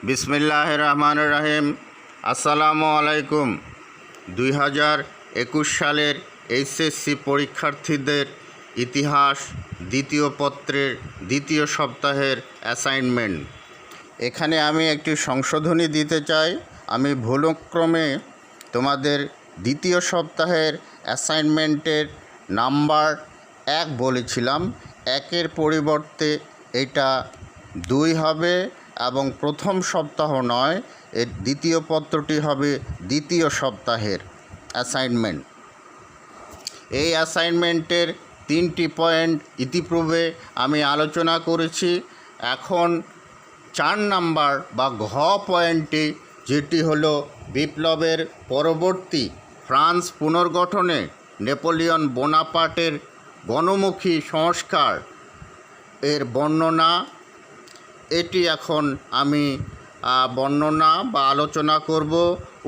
বিসমিল্লাহির রহমানির রহিম। আসসালামু আলাইকুম। 2021 সালের এইচএসসি পরীক্ষার্থীদের ইতিহাস দ্বিতীয় পত্রের দ্বিতীয় সপ্তাহের অ্যাসাইনমেন্ট। এখানে আমি একটি সংশোধনী দিতে চাই। আমি ভুলক্রমে তোমাদের দ্বিতীয় সপ্তাহের অ্যাসাইনমেন্টের নাম্বার 1 বলেছিলাম। 1-এর পরিবর্তে এটা 2 হবে এবং প্রথম সপ্তাহ নয়, এর দ্বিতীয় পত্রটি হবে দ্বিতীয় সপ্তাহের অ্যাসাইনমেন্ট। এই অ্যাসাইনমেন্টের 3টি পয়েন্ট ইতিপূর্বে আমি আলোচনা করেছি। এখন 4 নাম্বার বা ঘ পয়েন্টটি, যেটি হলো বিপ্লবের পরবর্তী ফ্রান্স পুনর্গঠনে নেপোলিয়ন বোনাপার্টের গণমুখী সংস্কার এর বর্ণনা, এটি এখন আমি বর্ণনা বা আলোচনা করব।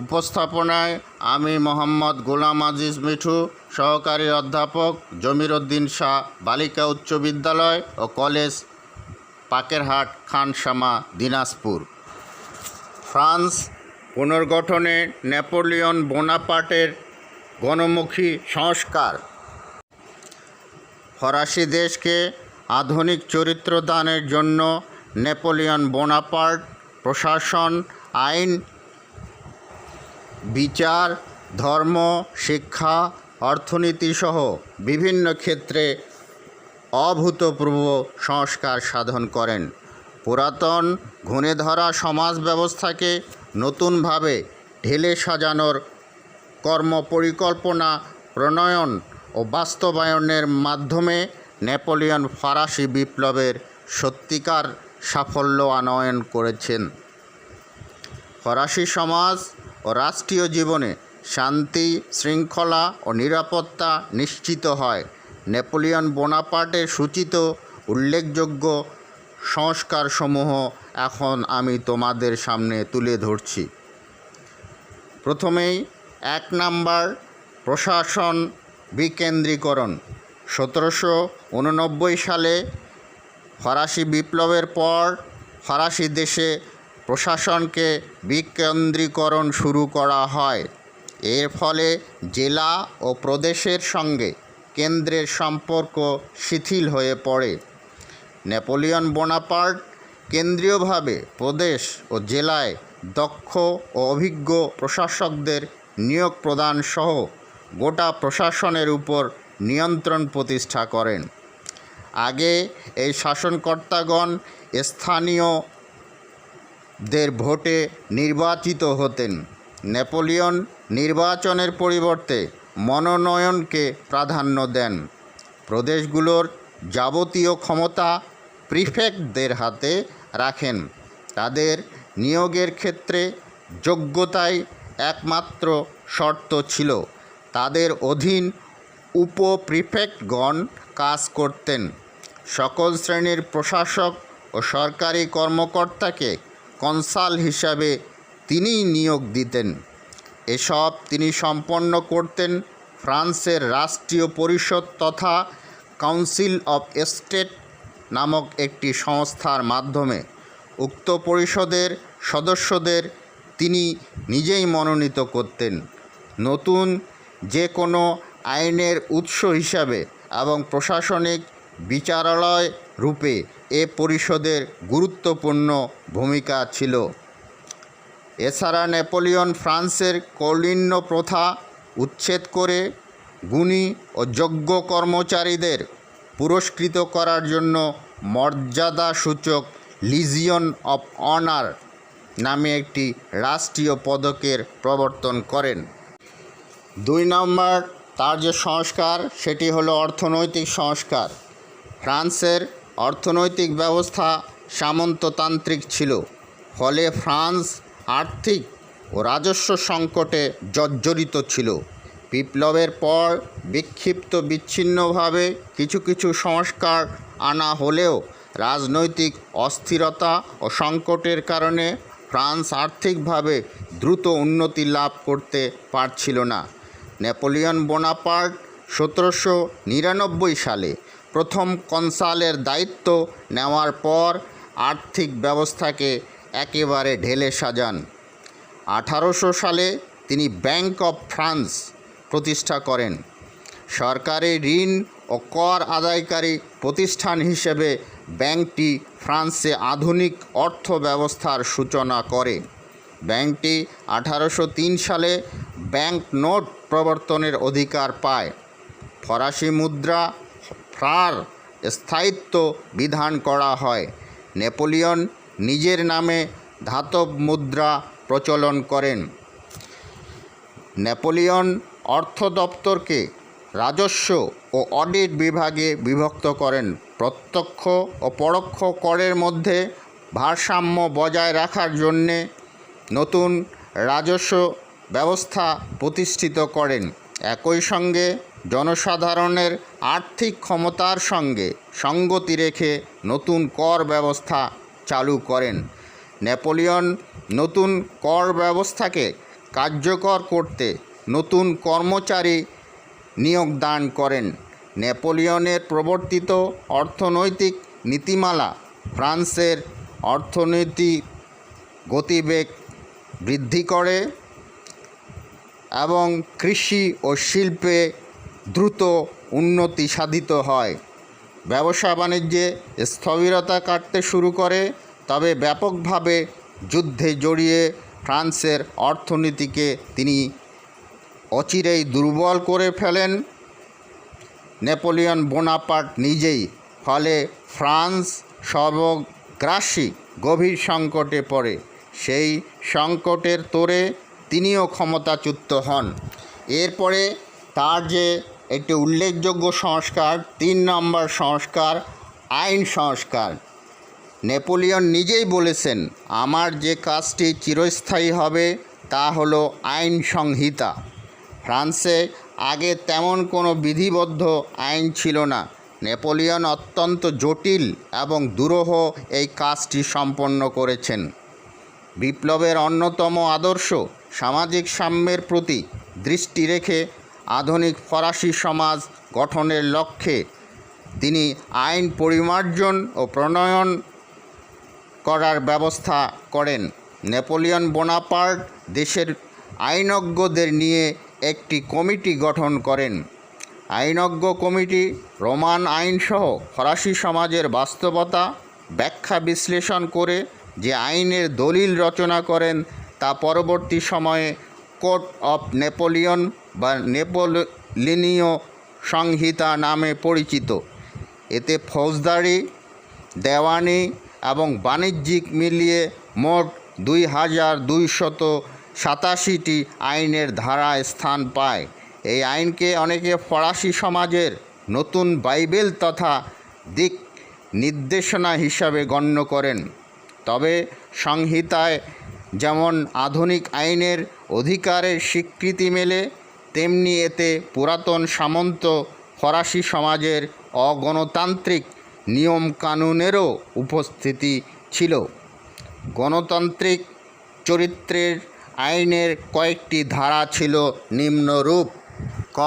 উপস্থাপনায় আমি মোহাম্মদ গোলাম আজিজ মিঠু, সহকারী অধ্যাপক, জমির উদ্দিন শাহ বালিকা উচ্চ বিদ্যালয় ও কলেজ, পাকেরহাট, খানসামা, দিনাজপুর। ফ্রান্স পুনর্গঠনে নেপোলিয়ন বোনাপার্টের গণমুখী সংস্কার। ফরাসি দেশকে আধুনিক চরিত্র দানের জন্য নেপোলিয়ন বোনাপার্ট প্রশাসন, আইন, বিচার, ধর্ম, শিক্ষা, অর্থনীতিসহ বিভিন্ন ক্ষেত্রে অভূতপূর্ব সংস্কার সাধন করেন। পুরাতন ঘুণে ধরা সমাজ ব্যবস্থাকে নতুনভাবে ঢেলে সাজানোর কর্মপরিকল্পনা প্রণয়ন ও বাস্তবায়নের মাধ্যমে নেপোলিয়ন ফরাসি বিপ্লবের সত্যিকার সাফল্য আনয়ন করেছেন। ফরাসি সমাজ ও রাষ্ট্রীয় জীবনে শান্তি, শৃঙ্খলা ও নিরাপত্তা নিশ্চিত হয়। নেপোলিয়ন বোনাপার্টের সূচিত উল্লেখযোগ্য সংস্কারসমূহ এখন আমি তোমাদের সামনে তুলে ধরছি। প্রথমেই 1 নাম্বার, প্রশাসন বিকেন্দ্রীকরণ। 1789 সালে ফরাসি বিপ্লবের পর ফরাসি দেশে প্রশাসনকে বিকেন্দ্রীকরণ শুরু করা হয়। এর ফলে জেলা ও প্রদেশের সঙ্গে কেন্দ্রের সম্পর্ক শিথিল হয়ে পড়ে। নেপোলিয়ন বোনাপার্ট কেন্দ্রীয়ভাবে প্রদেশ ও জেলায় দক্ষ ও অভিজ্ঞ প্রশাসকদের নিয়োগ প্রদান সহ গোটা প্রশাসনের উপর নিয়ন্ত্রণ প্রতিষ্ঠা করেন। আগে এই শাসনকর্তাগণ স্থানীয়দের ভোটে নির্বাচিত হতেন। নেপোলিয়ন নির্বাচনের পরিবর্তে মনোনয়নকে প্রাধান্য দেন। প্রদেশগুলোর যাবতীয় ক্ষমতা প্রিফেক্টদের হাতে রাখেন। তাদের নিয়োগের ক্ষেত্রে যোগ্যতাই একমাত্র শর্ত ছিল। তাদের অধীন উপপ্রিফেক্টগণ কাজ করতেন। সকল শ্রেণীর প্রশাসক ও সরকারি কর্মকর্তাকে কনসাল হিসাবে তিনিই নিয়োগ দিতেন। এসব তিনি সম্পন্ন করতেন ফ্রান্সের রাষ্ট্রীয় পরিষদ তথা কাউন্সিল অফ স্টেট নামক একটি সংস্থার মাধ্যমে। উক্ত পরিষদের সদস্যদের তিনি নিজেই মনোনীত করতেন। নতুন যে কোনো আইনের উৎস হিসাবে এবং প্রশাসনিক বিচারালয় রূপে এ পরিষদের গুরুত্বপূর্ণ ভূমিকা ছিল। এছাড়া নেপোলিয়ন ফ্রান্সের কৌলীন্য প্রথা উচ্ছেদ করে গুণী ও যোগ্য কর্মচারীদের পুরস্কৃত করার জন্য মর্যাদাসূচক লিজিয়ন অফ অনার নামে একটি রাষ্ট্রীয় পদকের প্রবর্তন করেন। 2 নম্বর, তার যে সংস্কার সেটি হলো অর্থনৈতিক সংস্কার। ফ্রান্সের অর্থনৈতিক ব্যবস্থা সামন্ততান্ত্রিক ছিল। ফলে ফ্রান্স আর্থিক ও রাজস্ব সংকটে জর্জরিত ছিল। বিপ্লবের পর বিক্ষিপ্ত বিচ্ছিন্নভাবে কিছু কিছু সংস্কার আনা হলেও রাজনৈতিক অস্থিরতা ও সংকটের কারণে ফ্রান্স আর্থিকভাবে দ্রুত উন্নতি লাভ করতে পারছিল না। নেপোলিয়ন বোনাপার্ট 1799 সালে প্রথম কনসালের দায়িত্ব নেওয়ার পর আর্থিক ব্যবস্থাকে একেবারে ঢেলে সাজান। 1800 সালে তিনি ব্যাংক অফ ফ্রান্স প্রতিষ্ঠা করেন। সরকারি ঋণ ও কর আদায়কারী প্রতিষ্ঠান হিসেবে ব্যাংকটি ফ্রান্সে আধুনিক অর্থ ব্যবস্থার সূচনা করে। ব্যাংকটি 1803 সালে ব্যাংক নোট প্রবর্তনের অধিকার পায়। ফরাসি মুদ্রা ফ্রাঁর স্থায়িত্ব বিধান করা হয়। নেপোলিয়ন নিজের নামে ধাতব মুদ্রা প্রচলন করেন। নেপোলিয়ন অর্থ দপ্তরকে রাজস্ব ও অডিট বিভাগে বিভক্ত করেন। প্রত্যক্ষ ও পরোক্ষ করের মধ্যে ভারসাম্য বজায় রাখার জন্যে নতুন রাজস্ব ব্যবস্থা প্রতিষ্ঠিত করেন। একই সঙ্গে জনসাধারণের আর্থিক ক্ষমতার সঙ্গে সঙ্গতি রেখে নতুন কর ব্যবস্থা চালু করেন। নেপোলিয়ন নতুন কর ব্যবস্থাকে কার্যকর করতে নতুন কর্মচারী নিয়োগদান করেন। নেপোলিয়নের প্রবর্তিত অর্থনৈতিক নীতিমালা ফ্রান্সের অর্থনৈতিক গতিবেগ বৃদ্ধি করে এবং কৃষি ও শিল্পে দ্রুত উন্নতি সাধিত হয়। ব্যবসা বাণিজ্যে স্থবিরতা কাটতে শুরু করে, তবে ব্যাপকভাবে যুদ্ধে জড়িয়ে ফ্রান্সের অর্থনীতিকে তিনি অচিরেই দুর্বল করে ফেলেন নেপোলিয়ন বোনাপার্ট নিজেই। ফলে ফ্রান্স সর্বগ্রাসী গভীর সংকটে পড়ে। সেই সংকটের তোড়ে তিনিও ক্ষমতাচ্যুত হন। এরপরে তার যে একটি উল্লেখযোগ্য সংস্কার, 3 নম্বর সংস্কার, আইন সংস্কার। নেপোলিয়ন নিজেই বলেছেন, আমার যে কাজটি চিরস্থায়ী হবে তা হলো আইন সংহিতা। ফ্রান্সে আগে তেমন কোনো বিধিবদ্ধ আইন ছিল না। নেপোলিয়ন অত্যন্ত জটিল এবং দুরূহ এই কাজটি সম্পন্ন করেছেন। বিপ্লবের অন্যতম আদর্শ সামাজিক সাম্যের প্রতি দৃষ্টি রেখে আধুনিক ফরাসি সমাজ গঠনের লক্ষ্যে তিনি আইন পরিমার্জন ও প্রণয়ন করার ব্যবস্থা করেন। নেপোলিয়ন বোনাপার্ট দেশের আইনজ্ঞদের নিয়ে একটি কমিটি গঠন করেন। আইনজ্ঞ কমিটি রোমান আইনসহ ফরাসি সমাজের বাস্তবতা ব্যাখ্যা বিশ্লেষণ করে যে আইনের দলিল রচনা করেন তা পরবর্তী সময়ে কোড অফ নেপোলিয়ন বা নেপোলিনীয় সংহিতা নামে পরিচিত। এতে ফৌজদারি, দেওয়ানি এবং বাণিজ্যিক মিলিয়ে মোট 2287টি আইনের ধারা স্থান পায়। এই আইনকে অনেকে ফরাসি সমাজের নতুন বাইবেল তথা দিক নির্দেশনা হিসাবে গণ্য করেন। তবে সংহিতায় যেমন আধুনিক আইনের অধিকারের স্বীকৃতি মেলে, তেমনি এতে পুরাতন সামন্ত ফরাসি সমাজের অগণতান্ত্রিক নিয়মকানুনেরও উপস্থিতি ছিল। গণতান্ত্রিক চরিত্রের আইনের কয়েকটি ধারা ছিল নিম্নরূপ: ক,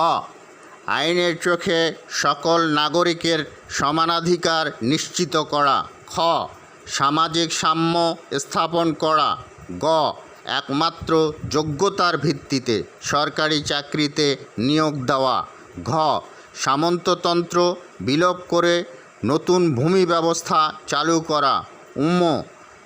আইনের চোখে সকল নাগরিকের সমানাধিকার নিশ্চিত করা। খ, সামাজিক সাম্য স্থাপন করা। গ, একমাত্র যোগ্যতার ভিত্তিতে সরকারি চাকরিতে নিয়োগ দেওয়া। ঘ, সামন্ততন্ত্র বিলোপ করে নতুন ভূমি ব্যবস্থা চালু করা। উম,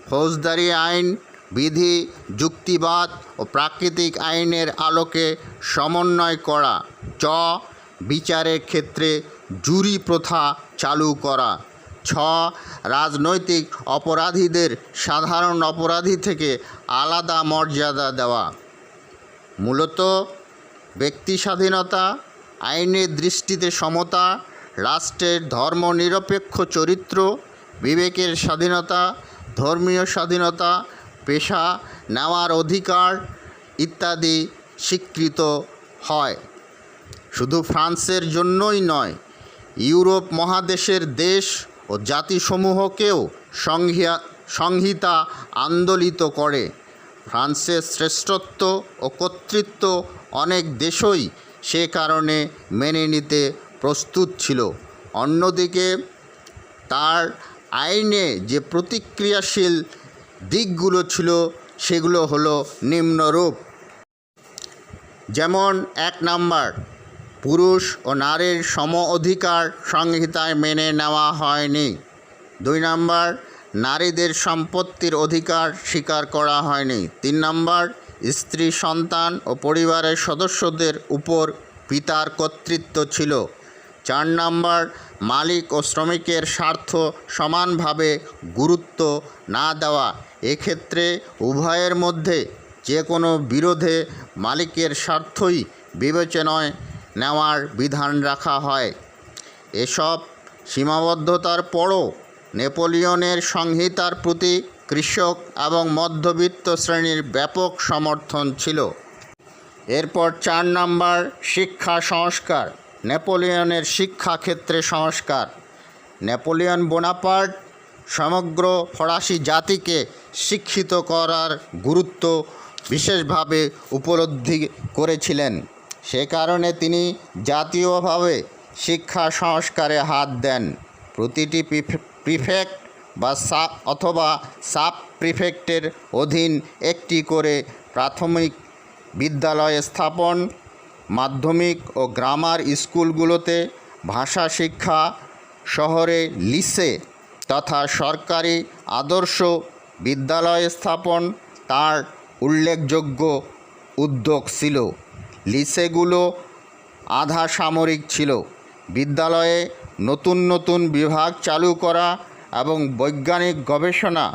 ফৌজদারি আইন বিধি যুক্তিবাদ ও প্রাকৃতিক আইনের আলোকে সমন্বয় করা। চ, বিচারের ক্ষেত্রে জুরি প্রথা চালু করা। ছ, রাজনৈতিক অপরাধীদের সাধারণ অপরাধী থেকে আলাদা মর্যাদা দেওয়া। মূলত ব্যক্তি স্বাধীনতা, আইনের দৃষ্টিতে সমতা, রাষ্ট্রের ধর্মনিরপেক্ষ চরিত্র, বিবেকের স্বাধীনতা, ধর্মীয় স্বাধীনতা, পেশা নেওয়ার অধিকার ইত্যাদি স্বীকৃত হয়। শুধু ফ্রান্সের জন্যই নয়, ইউরোপ মহাদেশের দেশ ও জাতিসমূহকেও সংহিতা আন্দোলিত করে। ফ্রান্সের শ্রেষ্ঠত্ব ও কর্তৃত্ব অনেক দেশই সে কারণে মেনে নিতে প্রস্তুত ছিল। অন্যদিকে তার আইনে যে প্রতিক্রিয়াশীল দিকগুলো ছিল সেগুলো হলো নিম্নরূপ। যেমন 1 নাম্বার, পুরুষ ও নারীর সম অধিকার সংহিতায় মেনে নেওয়া হয়নি। 2 নাম্বার, নারীদের সম্পত্তির অধিকার স্বীকার করা হয়নি। 3 নাম্বার, স্ত্রী, সন্তান ও পরিবারের সদস্যদের উপর পিতার কর্তৃত্ব ছিল। 4 নাম্বার, মালিক ও শ্রমিকের স্বার্থ সমানভাবে গুরুত্ব না দেওয়া। এক্ষেত্রে উভয়ের মধ্যে যে কোনো বিরোধে মালিকের স্বার্থই বিবেচনায় নেওয়ার বিধান রাখা হয়। এসব সীমাবদ্ধতার পরও নেপোলিয়নের সংহিতার প্রতি কৃষক এবং মধ্যবিত্ত শ্রেণীর ব্যাপক সমর্থন ছিল। এরপর 4 নাম্বার, শিক্ষা সংস্কার। নেপোলিয়নের শিক্ষাক্ষেত্রে সংস্কার। নেপোলিয়ন বোনাপার্ট সমগ্র ফরাসি জাতিকে শিক্ষিত করার গুরুত্ব বিশেষভাবে উপলব্ধি করেছিলেন। সে কারণে তিনি জাতীয়ভাবে শিক্ষা সংস্কারে হাত দেন। প্রতিটি প্রিফেক্ট বা সাব প্রিফেক্টের অধীন একটি করে প্রাথমিক বিদ্যালয় স্থাপন, মাধ্যমিক ও গ্রামার স্কুলগুলোতে ভাষা শিক্ষা, শহরে লিসে তথা সরকারি আদর্শ বিদ্যালয় স্থাপন তার উল্লেখযোগ্য উদ্যোগ ছিল। লিসেগুলো আধা সামরিক ছিল। বিদ্যালয়ে নতুন নতুন বিভাগ চালু করা এবং বৈজ্ঞানিক গবেষণা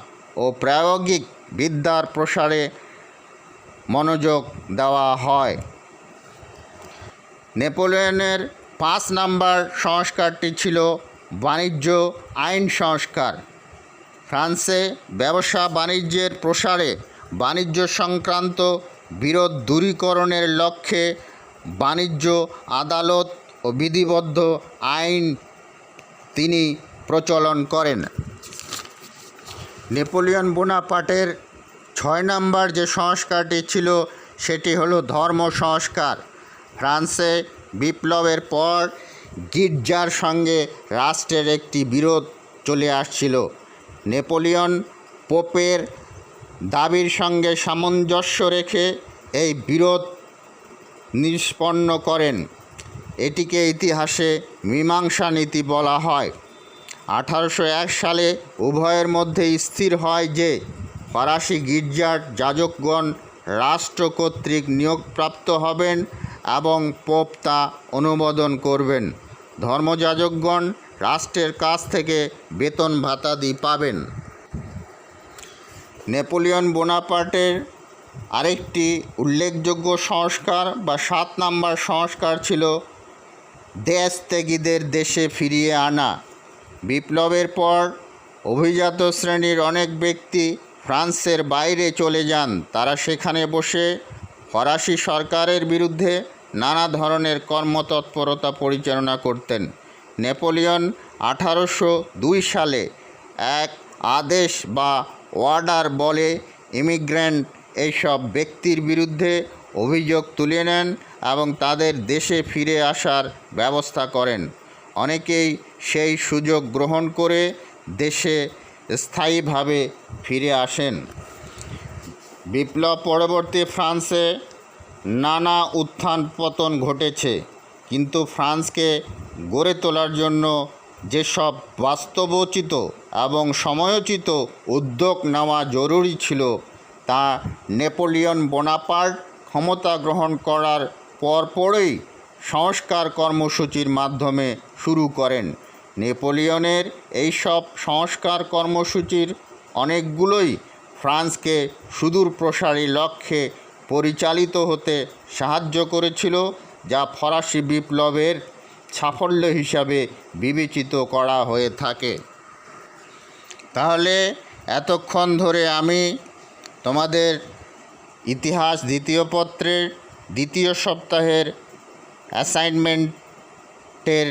ও প্রায়োগিক বিদ্যার প্রসারে মনোযোগ দেওয়া হয়। নেপোলিয়নের 5 নাম্বার সংস্কারটি ছিল বাণিজ্য আইন সংস্কার। ফ্রান্সে ব্যবসা বাণিজ্যের প্রসারে বাণিজ্য সংক্রান্ত বিরোধ দূরীকরণের লক্ষ্যে বাণিজ্য আদালত ও বিধিবদ্ধ আইন তিনি প্রচলন করেন। নেপোলিয়ন বোনাপার্টের 6 নাম্বার যে সংস্কারটি ছিল সেটি হলো ধর্ম সংস্কার। ফ্রান্সে বিপ্লবের পর গির্জার সঙ্গে রাষ্ট্রের একটি বিরোধ চলে আসছিল। নেপোলিয়ন পোপের দাবির সঙ্গে সামঞ্জস্য রেখে এই বিরোধ নিষ্পন্ন করেন। এটিকে ইতিহাসে মীমাংসা নীতি বলা হয়। 1801 সালে উভয়ের মধ্যে স্থির হয় যে ফরাসি গির্জার যাজকগণ রাষ্ট্র কর্তৃক নিয়োগপ্রাপ্ত হবেন এবং পোপ তা অনুমোদন করবেন। ধর্মযাজকগণ রাষ্ট্রের কাছ থেকে বেতন ভাতাদি পাবেন। নেপোলিয়ন বোনাপার্টের আরেকটি উল্লেখযোগ্য সংস্কার বা 7 নাম্বার সংস্কার ছিল দেশত্যাগীদের দেশে ফিরিয়ে আনা। বিপ্লবের পর অভিজাত শ্রেণীর অনেক ব্যক্তি ফ্রান্সের বাইরে চলে যান। তারা সেখানে বসে ফরাসি সরকারের বিরুদ্ধে নানা ধরনের কর্মতৎপরতা পরিচালনা করতেন। নেপোলিয়ন 1802 সালে এক আদেশ বা অর্ডার বলে ইমিগ্রেন্ট এইসব ব্যক্তির বিরুদ্ধে অভিযোগ তুলে নেন এবং তাদের দেশে ফিরে আসার ব্যবস্থা করেন। অনেকেই সেই সুযোগ গ্রহণ করে দেশে স্থায়ীভাবে ফিরে আসেন। বিপ্লব পরবর্তী ফ্রান্সে নানা উত্থান পতন ঘটেছে, কিন্তু ফ্রান্সকে গড়ে তোলার জন্য যেসব বাস্তবোচিত এবং সময়োচিত উদ্যোগ নেওয়া জরুরি ছিল তা নেপোলিয়ন বোনাপার্ট ক্ষমতা গ্রহণ করার পরপরই সংস্কার কর্মসূচির মাধ্যমে শুরু করেন। নেপোলিয়নের এইসব সংস্কার কর্মসূচির অনেকগুলোই ফ্রান্সকে সুদূর প্রসারী লক্ষ্যে পরিচালিত হতে সাহায্য করেছিল, যা ফরাসি বিপ্লবের সাফল্য হিসাবে বিবেচিত করা হয়ে থাকে। তাহলে এতক্ষণ ধরে আমি তোমাদের ইতিহাস দ্বিতীয় পত্রের দ্বিতীয় সপ্তাহের অ্যাসাইনমেন্টের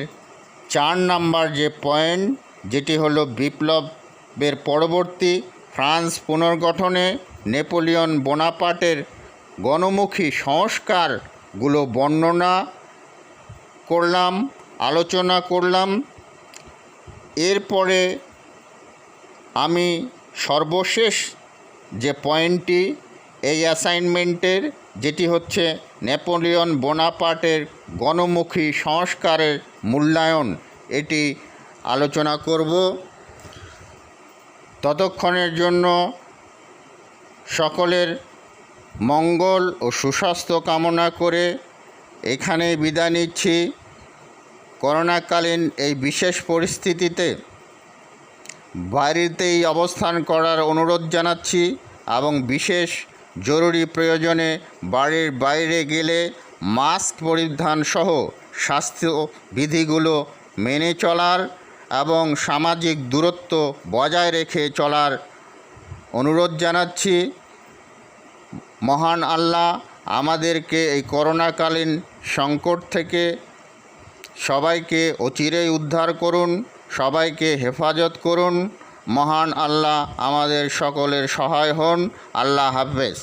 4 নাম্বার যে পয়েন্ট, যেটি হলো বিপ্লবের পরবর্তী ফ্রান্স পুনর্গঠনে নেপোলিয়ন বোনাপার্টের গণমুখী সংস্কারগুলো বর্ণনা করলাম, আলোচনা করলাম। এরপরে আমি সর্বশেষ যে পয়েন্টটি এই অ্যাসাইনমেন্টের, যেটি হচ্ছে নেপোলিয়ন বোনাপার্টের গণমুখী সংস্কারের মূল্যায়ন, এটি আলোচনা করব। ততক্ষণের জন্য সকলের মঙ্গল ও সুস্বাস্থ্য কামনা করে এখানেই বিদায় নিচ্ছি। করোনাকালীন এই বিশেষ পরিস্থিতিতে বাড়িতেই অবস্থান করার অনুরোধ জানাচ্ছি এবং বিশেষ জরুরি প্রয়োজনে বাড়ির বাইরে গেলে মাস্ক পরিধান সহ স্বাস্থ্যবিধিগুলো মেনে চলার এবং সামাজিক দূরত্ব বজায় রেখে চলার অনুরোধ জানাচ্ছি। মহান আল্লাহ আমাদেরকে এই করোনাকালীন সংকট থেকে সবাইকে অচিরেই উদ্ধার করুন, সবাইকে হেফাজত করুন। মহান আল্লাহ আমাদের সকলের সহায় হন। আল্লাহ হাফেজ।